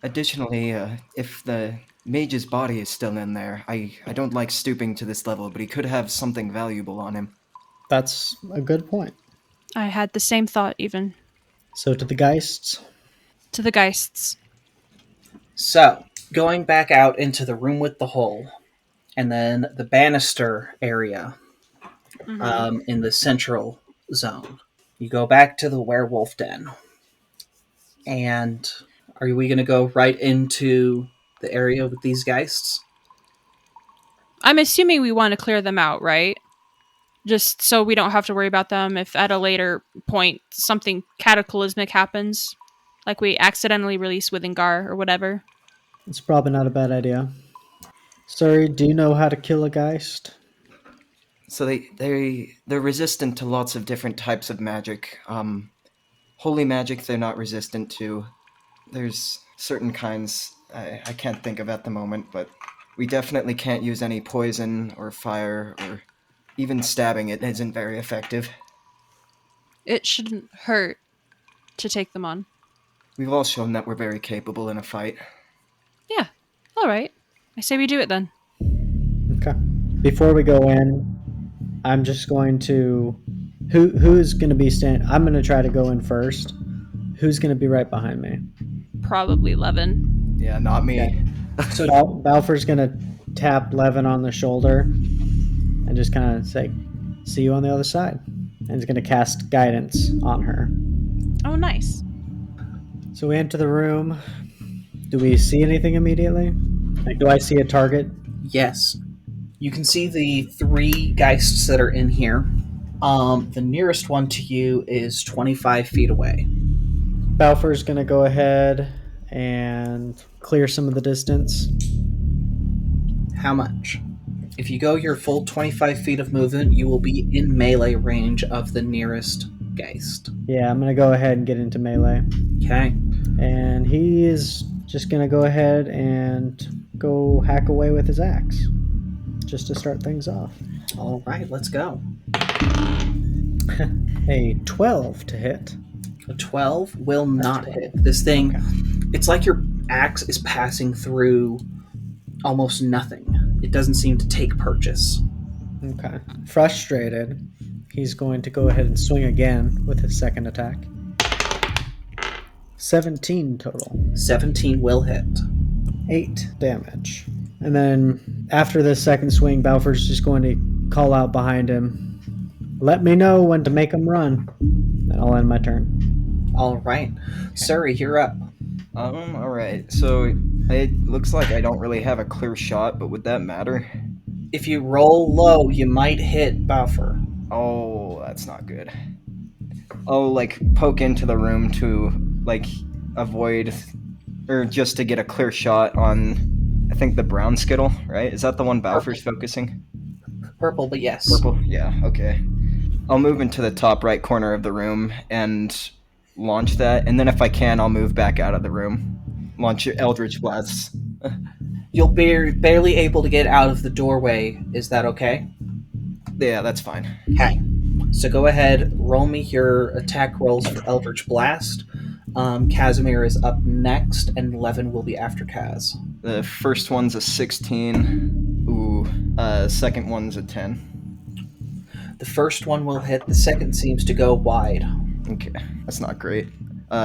Speaker 5: Additionally, if the mage's body is still in there, I don't like stooping to this level, but he could have something valuable on him.
Speaker 4: That's a good point.
Speaker 3: I had the same thought, even.
Speaker 4: So to the Geists.
Speaker 3: To the Geists.
Speaker 2: So, going back out into the room with the hole, and then the banister area in the central zone. You go back to the werewolf den. And are we going to go right into the area with these geists?
Speaker 3: I'm assuming we want to clear them out, right? Just so we don't have to worry about them if at a later point something cataclysmic happens. Like we accidentally release Withengar or whatever.
Speaker 4: It's probably not a bad idea. Suri, do you know how to kill a Geist?
Speaker 5: So they're resistant to lots of different types of magic. Holy magic they're not resistant to. There's certain kinds I can't think of at the moment, but we definitely can't use any poison or fire, or even stabbing it isn't very effective.
Speaker 3: It shouldn't hurt to take them on.
Speaker 5: We've all shown that we're very capable in a fight.
Speaker 3: Yeah. All right. I say we do it then.
Speaker 4: Okay. Before we go in, I'm just going to... Who's going to be I'm going to try to go in first. Who's going to be right behind me?
Speaker 3: Probably Leven.
Speaker 5: Yeah, not me.
Speaker 4: Okay. So Balfour's going to tap Leven on the shoulder and just kind of say, "See you on the other side." And he's going to cast guidance on her.
Speaker 3: Oh, nice.
Speaker 4: So we enter the room. Do we see anything immediately? Like, do I see a target?
Speaker 2: Yes. You can see the 3 geists that are in here. The nearest one to you is 25 feet away.
Speaker 4: Balfour's going to go ahead and clear some of the distance.
Speaker 2: How much? If you go your full 25 feet of movement, you will be in melee range of the nearest geist.
Speaker 4: Yeah, I'm going to go ahead and get into melee.
Speaker 2: Okay.
Speaker 4: And he is just going to go ahead and go hack away with his axe, just to start things off.
Speaker 2: All right, let's go.
Speaker 4: A 12 to hit.
Speaker 2: A 12 will not hit. This thing, it's like your axe is passing through almost nothing. It doesn't seem to take purchase.
Speaker 4: Okay. Frustrated, he's going to go ahead and swing again with his second attack. 17 total.
Speaker 2: 17 will hit.
Speaker 4: 8 damage. And then after this second swing, Balfour's just going to call out behind him, "Let me know when to make him run." And I'll end my turn.
Speaker 2: All right. Suri, you're up.
Speaker 5: Alright. So it looks like I don't really have a clear shot, but would that matter?
Speaker 2: If you roll low, you might hit Bafuur.
Speaker 5: Oh, that's not good. Oh, like poke into the room to like avoid, or just to get a clear shot on, I think the brown skittle, right? Is that the one Bafuur's focusing?
Speaker 2: Purple, but yes.
Speaker 5: Purple? Yeah, okay. I'll move into the top right corner of the room and launch that, and then if I can, I'll move back out of the room. Launch your Eldritch Blasts.
Speaker 2: You'll be barely able to get out of the doorway. Is that okay?
Speaker 5: Yeah, that's fine.
Speaker 2: Okay. So go ahead, roll me your attack rolls for Eldritch Blast. Casimir is up next, and Leven will be after Kaz.
Speaker 5: The first one's a 16. Ooh. Second one's a 10.
Speaker 2: The first one will hit. The second seems to go wide.
Speaker 5: Okay, that's not great.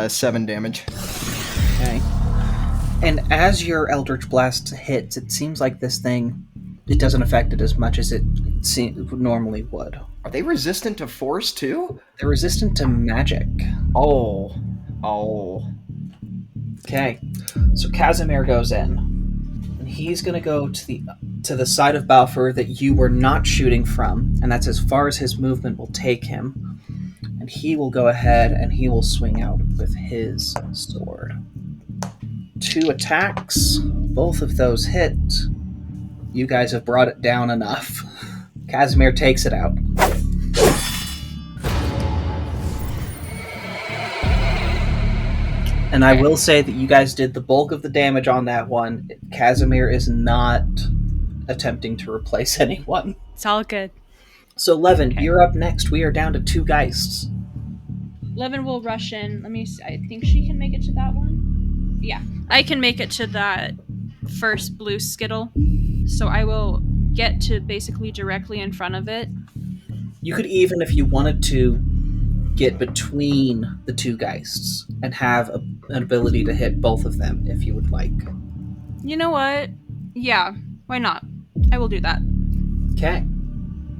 Speaker 5: 7 damage.
Speaker 2: Okay. And as your Eldritch Blast hits, it seems like this thing, it doesn't affect it as much as it normally would.
Speaker 5: Are they resistant to force too?
Speaker 2: They're resistant to magic.
Speaker 5: Oh.
Speaker 2: Okay. So Casimir goes in. And he's going to go to the side of Bafuur that you were not shooting from, and that's as far as his movement will take him. And he will go ahead and he will swing out with his sword. 2 attacks. Both of those hit. You guys have brought it down enough. Casimir takes it out. And I will say that you guys did the bulk of the damage on that one. Casimir is not attempting to replace anyone.
Speaker 3: It's all good.
Speaker 2: So, Leven, you're up next. We are down to 2 Geists.
Speaker 3: Leven will rush in. Let me see. I think she can make it to that one. Yeah, I can make it to that first blue skittle. So I will get to basically directly in front of it.
Speaker 2: You could even, if you wanted to, get between the two Geists and have an ability to hit both of them if you would like.
Speaker 3: You know what? Yeah, why not? I will do that.
Speaker 2: Okay.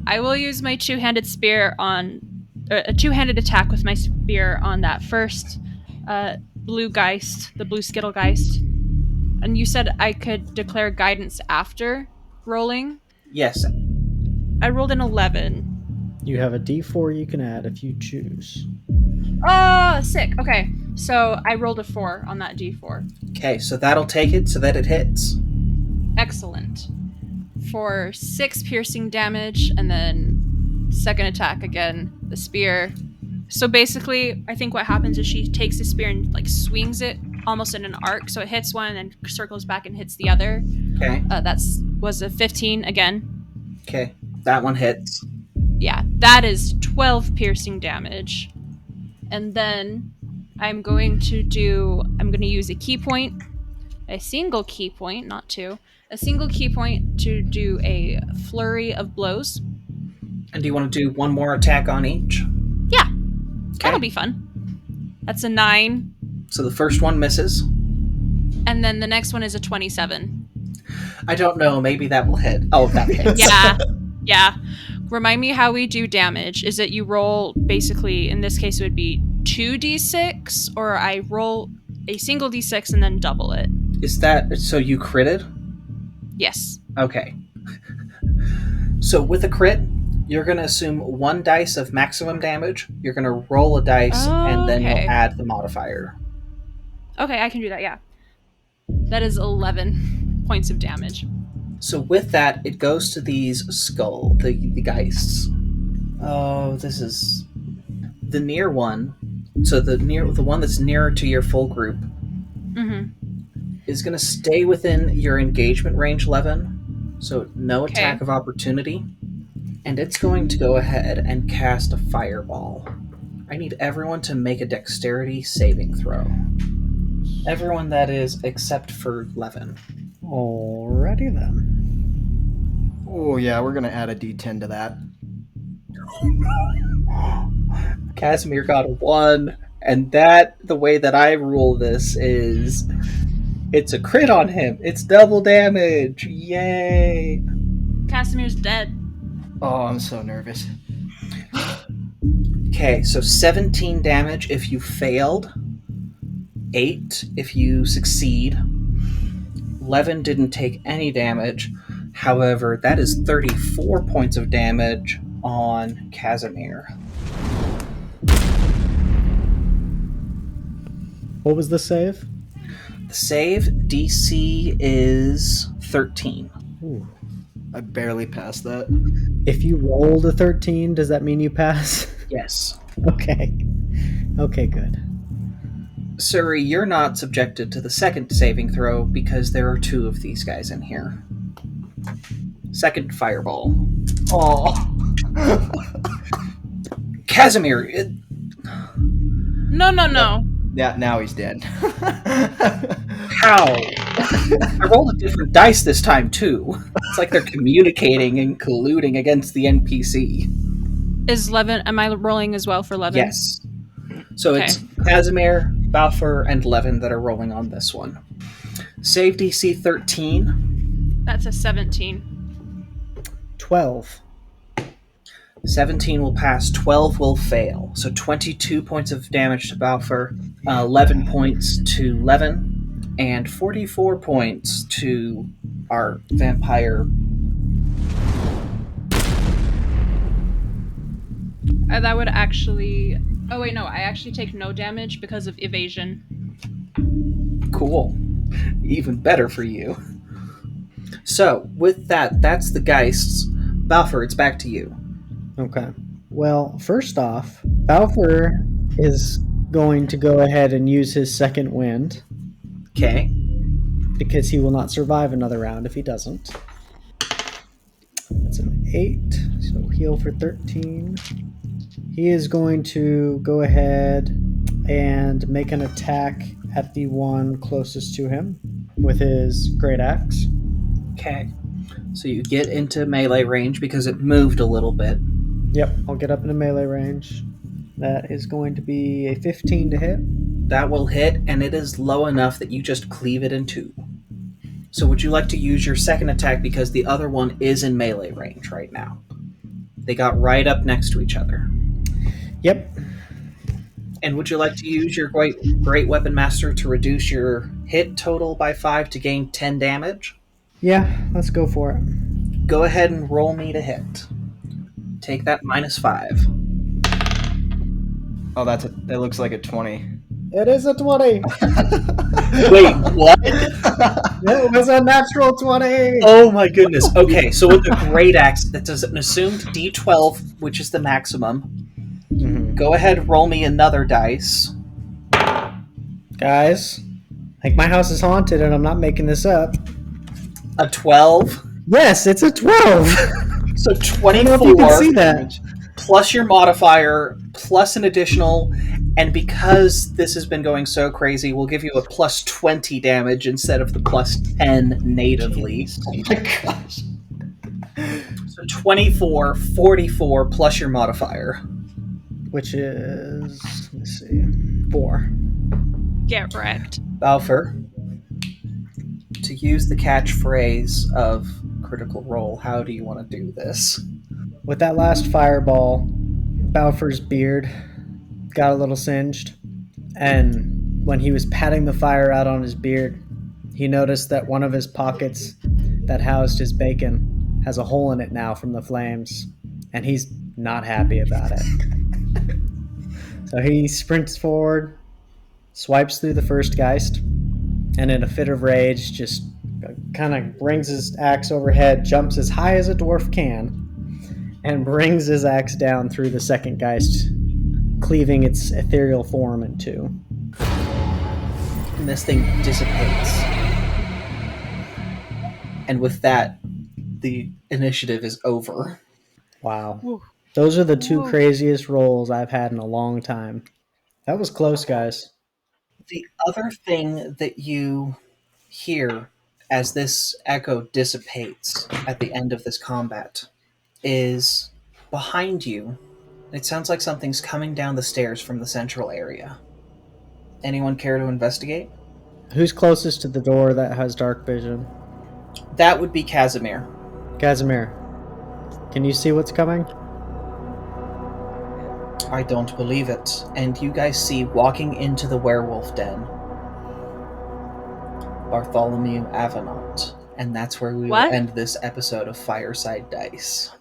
Speaker 3: I will use my two-handed spear on a two-handed attack with my spear on that first blue Geist, the blue skittle Geist. And you said I could declare guidance after rolling.
Speaker 2: Yes.
Speaker 3: I rolled an 11.
Speaker 4: You have a d4 you can add if you choose.
Speaker 3: Oh, sick. Okay, so I rolled a 4 on that d4.
Speaker 2: Okay, so that'll take it so that it hits.
Speaker 3: Excellent. For 6 piercing damage, and then second attack again, the spear. So basically, I think what happens is she takes the spear and like swings it almost in an arc, so it hits one and then circles back and hits the other.
Speaker 2: Okay.
Speaker 3: Was a 15 again.
Speaker 2: Okay, that one hits.
Speaker 3: Yeah, that is 12 piercing damage. And then I'm going to use a key point, a single key point, not two, a single key point to do a flurry of blows.
Speaker 2: And do you want to do one more attack on each?
Speaker 3: Yeah,
Speaker 2: Okay.
Speaker 3: that'll be fun. That's a 9.
Speaker 2: So the first one misses.
Speaker 3: And then the next one is a 27.
Speaker 2: I don't know, maybe that will hit. Oh, that hits.
Speaker 3: Yeah. Remind me how we do damage. Is it you roll, basically, in this case it would be 2d6, or I roll a single d6 and then double it?
Speaker 2: Is that, so you critted?
Speaker 3: Yes.
Speaker 2: Okay. So with a crit, you're going to assume 1 dice of maximum damage. You're going to roll a dice, and then
Speaker 3: Okay.
Speaker 2: you'll add the modifier.
Speaker 3: Okay, I can do that, yeah. That is 11 points of damage.
Speaker 2: So with that, it goes to these the Geists. Oh, this is the near one. So the one that's nearer to your full group
Speaker 3: Mm-hmm.
Speaker 2: is going to stay within your engagement range, 11. So no
Speaker 3: Okay.
Speaker 2: attack of opportunity. And it's going to go ahead and cast a fireball. I need everyone to make a dexterity saving throw. Everyone, that is, except for Leven.
Speaker 4: Alrighty then.
Speaker 5: Oh yeah, we're gonna add a d10 to that.
Speaker 2: Casimir got a 1, and that, the way that I rule this is, it's a crit on him. It's double damage. Yay!
Speaker 3: Casimir's dead.
Speaker 5: Oh, I'm so nervous.
Speaker 2: Okay, so 17 damage if you failed, 8 if you succeed. Leven didn't take any damage. However, that is 34 points of damage on Casimir.
Speaker 4: What was the save?
Speaker 2: The save DC is 13.
Speaker 4: Ooh.
Speaker 5: I barely passed that.
Speaker 4: If you rolled a 13, does that mean you pass?
Speaker 2: Yes.
Speaker 4: Okay. Okay, good.
Speaker 2: Suri, you're not subjected to the second saving throw because there are 2 of these guys in here. Second fireball. Oh. Casimir!
Speaker 3: No.
Speaker 5: Yeah, now he's dead.
Speaker 2: How? I rolled a different dice this time, too. It's like they're communicating and colluding against the NPC.
Speaker 3: Is Leven, am I rolling as well for Leven?
Speaker 2: Yes. So
Speaker 3: Okay.
Speaker 2: it's Casimir, Bafuur, and Leven that are rolling on this one. Save DC 13.
Speaker 3: That's a 17.
Speaker 4: 12.
Speaker 2: 17 will pass, 12 will fail. So 22 points of damage to Bafuur, 11 points to Leven, and 44 points to our vampire.
Speaker 3: That would actually... Oh, wait, no. I actually take no damage because of evasion.
Speaker 2: Cool. Even better for you. So, with that, that's the Geists. Bafuur, it's back to you.
Speaker 4: Okay. Well, first off, Bafuur is going to go ahead and use his second wind
Speaker 2: Okay.
Speaker 4: because he will not survive another round if he doesn't. That's an 8, so heal for 13. He is going to go ahead and make an attack at the one closest to him with his great axe.
Speaker 2: Okay. So you get into melee range because it moved a little bit.
Speaker 4: Yep, I'll get up into melee range. That is going to be a 15 to hit.
Speaker 2: That will hit, and it is low enough that you just cleave it in two. So would you like to use your second attack because the other one is in melee range right now? They got right up next to each other.
Speaker 4: Yep.
Speaker 2: And would you like to use your great weapon master to reduce your hit total by 5 to gain 10 damage?
Speaker 4: Yeah, let's go for it.
Speaker 2: Go ahead and roll me to hit. Take that -5.
Speaker 5: Oh, that looks like a 20.
Speaker 4: It is a 20.
Speaker 2: Wait, what?
Speaker 4: It was a natural 20.
Speaker 2: Oh my goodness. Okay, so with the great axe, that does an assumed d12, which is the maximum.
Speaker 5: Mm-hmm.
Speaker 2: Go ahead, roll me another dice.
Speaker 4: Guys, I think my house is haunted and I'm not making this up.
Speaker 2: A 12.
Speaker 4: Yes, it's a 12.
Speaker 2: So
Speaker 4: I don't know if you
Speaker 2: 24
Speaker 4: can see that.
Speaker 2: plus your modifier plus an additional, and because this has been going so crazy, we'll give you a plus 20 damage instead of the plus 10 natively.
Speaker 5: Oh my gosh.
Speaker 2: So 24, 44 plus your modifier.
Speaker 4: Which is, let's see, 4.
Speaker 3: Get wrecked.
Speaker 2: Bafuur, to use the catchphrase of Critical Role, how do you want to do this?
Speaker 4: With that last fireball, Bafuur's beard got a little singed, and when he was patting the fire out on his beard, he noticed that one of his pockets that housed his bacon has a hole in it now from the flames, and he's not happy about it. So he sprints forward, swipes through the first Geist, and in a fit of rage just kind of brings his axe overhead, jumps as high as a dwarf can, and brings his axe down through the second Geist, cleaving its ethereal form in two.
Speaker 2: And this thing dissipates. And with that, the initiative is over.
Speaker 4: Wow.
Speaker 3: Woo.
Speaker 4: Those are the two
Speaker 3: Whoa.
Speaker 4: craziest rolls I've had in a long time. That was close, guys.
Speaker 2: The other thing that you hear as this echo dissipates at the end of this combat is behind you. It sounds like something's coming down the stairs from the central area. Anyone care to investigate?
Speaker 4: Who's closest to the door that has dark vision?
Speaker 2: That would be Casimir.
Speaker 4: Casimir, can you see what's coming?
Speaker 2: I don't believe it. And you guys see walking into the werewolf den Bartholomew Avenant. And that's where we will
Speaker 3: What?
Speaker 2: end this episode of Fireside Dice.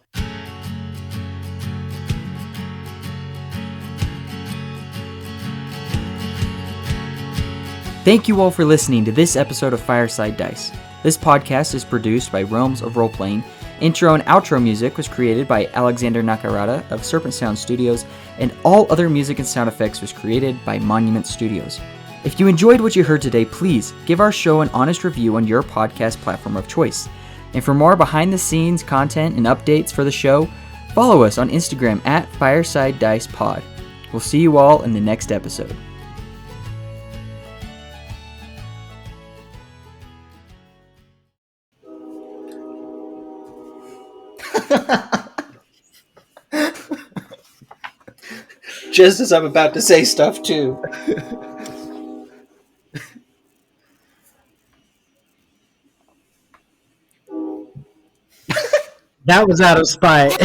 Speaker 1: Thank you all for listening to this episode of Fireside Dice. This podcast is produced by Realms of Roleplaying. Intro and outro music was created by Alexander Nakarada of Serpent Sound Studios, and all other music and sound effects was created by Monument Studios. If you enjoyed what you heard today, please give our show an honest review on your podcast platform of choice. And for more behind-the-scenes content and updates for the show, follow us on Instagram at Fireside Dice Pod. We'll see you all in the next episode.
Speaker 2: Just as I'm about to say stuff too.
Speaker 4: That was out of spite.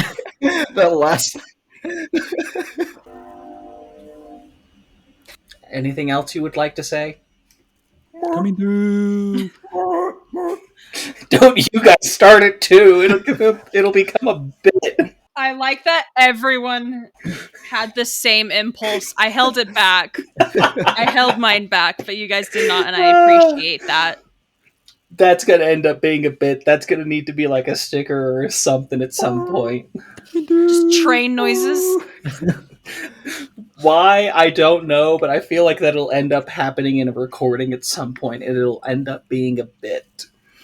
Speaker 5: That last.
Speaker 2: Anything else you would like to say?
Speaker 1: Coming through.
Speaker 2: Don't you guys start it too. It'll become a bit.
Speaker 3: I like that everyone had the same impulse. I held it back. I held mine back, but you guys did not, and I appreciate that.
Speaker 2: That's gonna end up being a bit. That's gonna need to be like a sticker or something at some point.
Speaker 3: Just train noises.
Speaker 2: Why, I don't know, but I feel like that'll end up happening in a recording at some point, and it'll end up being a bit.